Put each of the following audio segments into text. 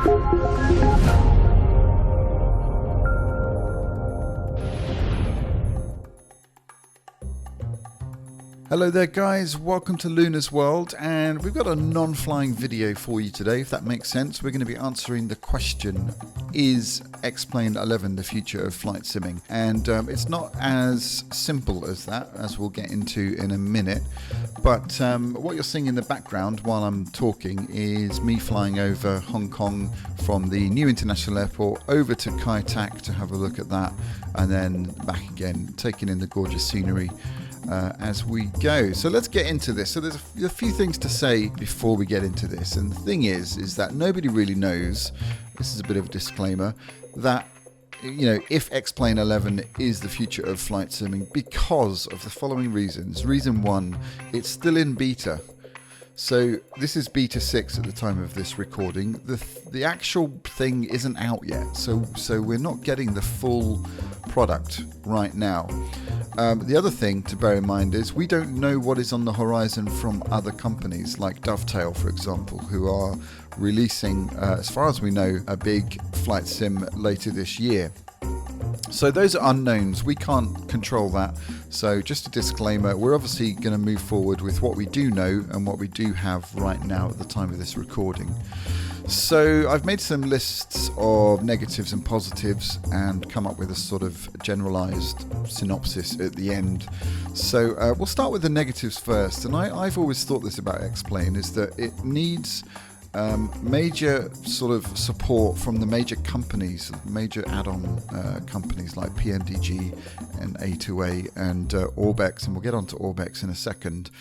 Hello there guys, welcome to Luna's World, and we've got a non-flying video for you today, if that makes sense. We're going to be answering the question, is X-Plane 11 the future of flight simming? And it's not as simple as that, as we'll get into in a minute. But what you're seeing in the background while I'm talking is me flying over Hong Kong from the new international airport over to Kai Tak to have a look at that, and then back again, taking in the gorgeous scenery as we go. So let's get into this. So there's a few things to say before we get into this, and the thing is that nobody really knows, this is a bit of a disclaimer, that if X-Plane 11 is the future of flight simming because of the following reasons. Reason one, it's still in beta. So this is beta 6 at the time of this recording. The actual thing isn't out yet, so we're not getting the full product right now. The other thing to bear in mind is we don't know what is on the horizon from other companies like Dovetail, for example, who are releasing, as far as we know, a big flight sim later this year. So those are unknowns. We can't control that. So just a disclaimer, we're obviously going to move forward with what we do know and what we do have right now at the time of this recording. So I've made some lists of negatives and positives and come up with a sort of generalized synopsis at the end. So we'll start with the negatives first. And I've always thought this about X-Plane, is that it needs major sort of support from the major companies, major add-on companies like PMDG and A2A and Orbex, and we'll get on to Orbex in a second.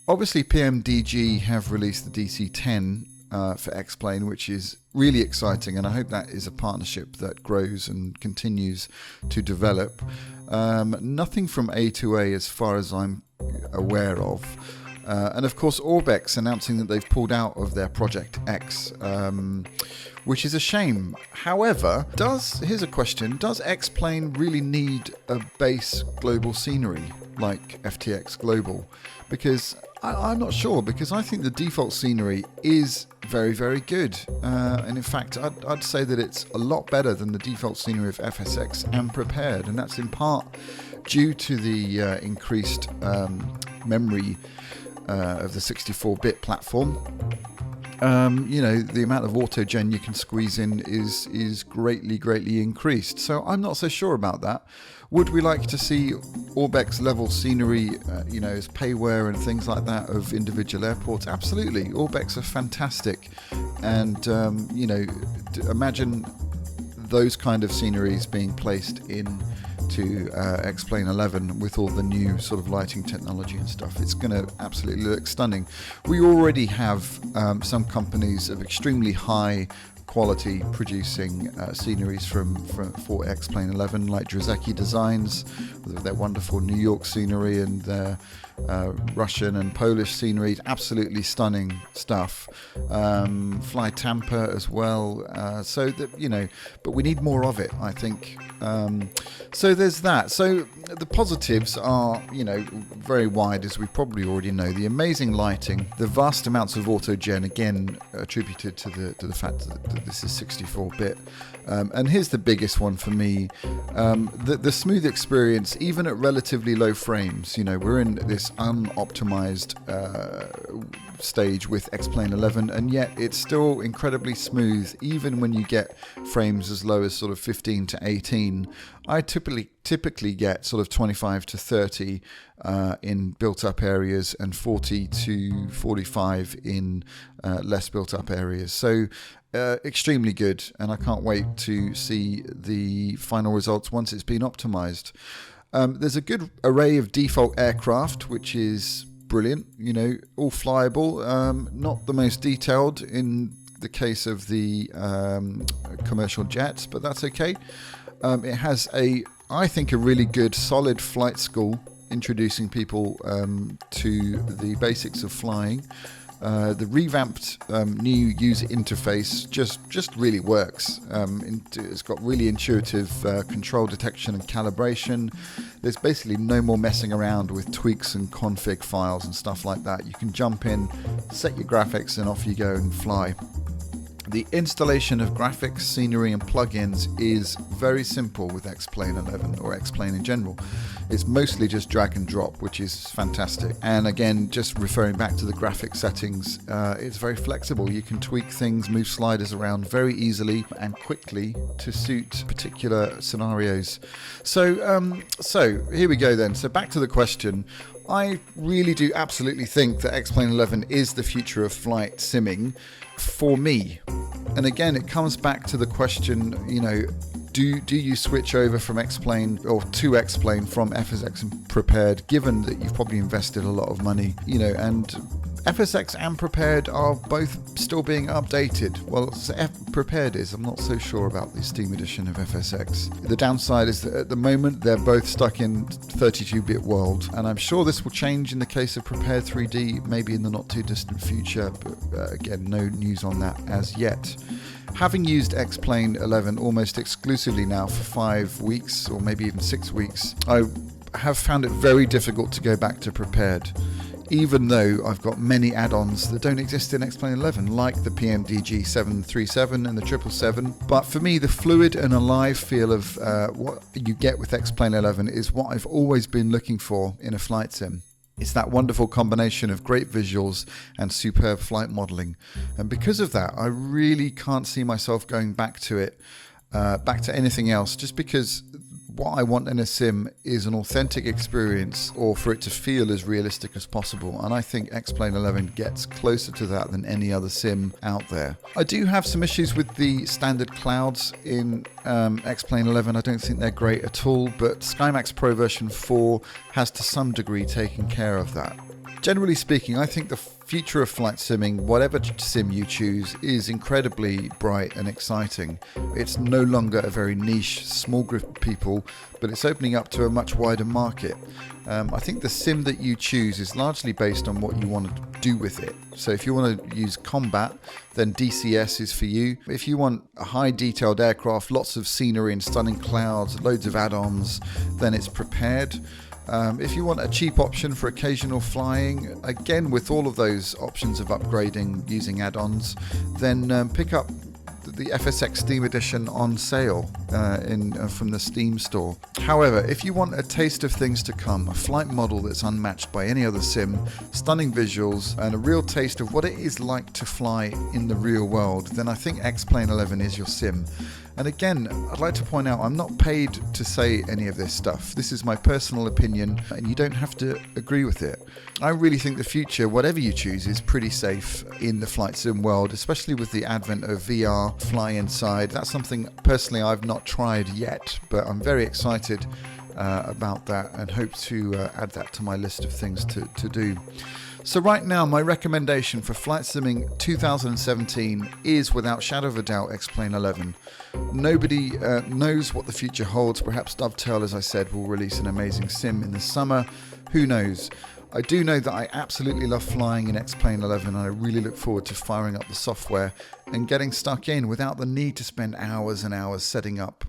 Obviously PMDG have released the DC-10 for X-Plane, which is really exciting, and I hope that is a partnership that grows and continues to develop. Nothing from A2A as far as I'm aware of. And of course Orbex announcing that they've pulled out of their Project X, which is a shame. However, here's a question, does X-Plane really need a base global scenery like FTX Global? Because I'm not sure, because I think the default scenery is very, very good. And in fact, I'd say that it's a lot better than the default scenery of FSX and Prepared, and that's in part due to the increased memory of the 64-bit platform. The amount of auto-gen you can squeeze in is greatly increased. So I'm not so sure about that. Would we like to see Orbex level scenery, as payware and things like that of individual airports? Absolutely. Orbex are fantastic. And, imagine those kind of sceneries being placed in to X-Plane 11 with all the new sort of lighting technology and stuff. It's going to absolutely look stunning. We already have some companies of extremely high quality producing sceneries for X-Plane 11, like Drzecki Designs, with their wonderful New York scenery and their Russian and Polish scenery. Absolutely stunning stuff. Fly Tampa as well. But we need more of it, I think. So there's that. So the positives are, very wide, as we probably already know. The amazing lighting, the vast amounts of auto-gen, again attributed to the fact that this is 64-bit. And here's the biggest one for me, the smooth experience, even at relatively low frames. We're in this unoptimized stage with X-Plane 11, and yet it's still incredibly smooth, even when you get frames as low as sort of 15 to 18. I typically get sort of 25 to 30 in built-up areas and 40 to 45 in less built-up areas. So extremely good, and I can't wait to see the final results once it's been optimized. There's a good array of default aircraft, which is brilliant, all flyable, not the most detailed in the case of the commercial jets, but that's okay. It has I think a really good solid flight school introducing people to the basics of flying. The revamped new user interface just really works. It's got really intuitive control detection and calibration. There's basically no more messing around with tweaks and config files and stuff like that. You can jump in, set your graphics, and off you go and fly. The installation of graphics, scenery and plugins is very simple with X-Plane 11 or X-Plane in general. It's mostly just drag and drop, which is fantastic. And again, just referring back to the graphic settings, it's very flexible. You can tweak things, move sliders around very easily and quickly to suit particular scenarios. So here we go then. So back to the question. I really do absolutely think that X-Plane 11 is the future of flight simming for me. And again, it comes back to the question, do you switch over from X-Plane or to X-Plane from FSX and Prepared, given that you've probably invested a lot of money, and FSX and Prepared are both still being updated. Well, Prepared is. I'm not so sure about the Steam edition of FSX. The downside is that at the moment they're both stuck in 32-bit world, and I'm sure this will change in the case of Prepared 3D, maybe in the not too distant future, but again, no news on that as yet. Having used X-Plane 11 almost exclusively now for 5 weeks, or maybe even 6 weeks, I have found it very difficult to go back to Prepared, even though I've got many add-ons that don't exist in X-Plane 11, like the PMDG 737 and the 777. But for me, the fluid and alive feel of what you get with X-Plane 11 is what I've always been looking for in a flight sim. It's that wonderful combination of great visuals and superb flight modeling. And because of that, I really can't see myself going back to it, back to anything else, just because what I want in a sim is an authentic experience, or for it to feel as realistic as possible. And I think X-Plane 11 gets closer to that than any other sim out there. I do have some issues with the standard clouds in X-Plane 11. I don't think they're great at all, but SkyMax Pro version 4 has to some degree taken care of that. Generally speaking, I think the future of flight simming, whatever sim you choose, is incredibly bright and exciting. It's no longer a very niche, small group of people, but it's opening up to a much wider market. I think the sim that you choose is largely based on what you want to do with it. So if you want to use combat, then DCS is for you. If you want a high detailed aircraft, lots of scenery and stunning clouds, loads of add-ons, then it's Prepared. If you want a cheap option for occasional flying, again with all of those options of upgrading using add-ons, then pick up the FSX Steam Edition on sale from the Steam store. However, if you want a taste of things to come, a flight model that's unmatched by any other sim, stunning visuals, and a real taste of what it is like to fly in the real world, then I think X-Plane 11 is your sim. And again, I'd like to point out, I'm not paid to say any of this stuff. This is my personal opinion, and you don't have to agree with it. I really think the future, whatever you choose, is pretty safe in the flight sim world, especially with the advent of VR, fly inside. That's something personally I've not tried yet, but I'm very excited about that and hope to add that to my list of things to do. So right now, my recommendation for Flight Simming 2017 is, without shadow of a doubt, X-Plane 11. Nobody knows what the future holds. Perhaps Dovetail, as I said, will release an amazing sim in the summer. Who knows? I do know that I absolutely love flying in X-Plane 11, and I really look forward to firing up the software and getting stuck in without the need to spend hours and hours setting up,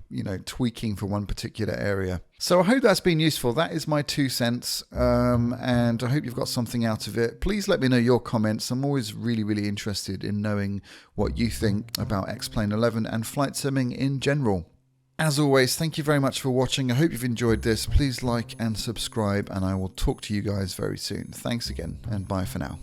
tweaking for one particular area. So I hope that's been useful. That is my 2 cents, and I hope you've got something out of it. Please let me know your comments. I'm always really, really interested in knowing what you think about X-Plane 11 and flight simming in general. As always, thank you very much for watching. I hope you've enjoyed this. Please like and subscribe, and I will talk to you guys very soon. Thanks again, and bye for now.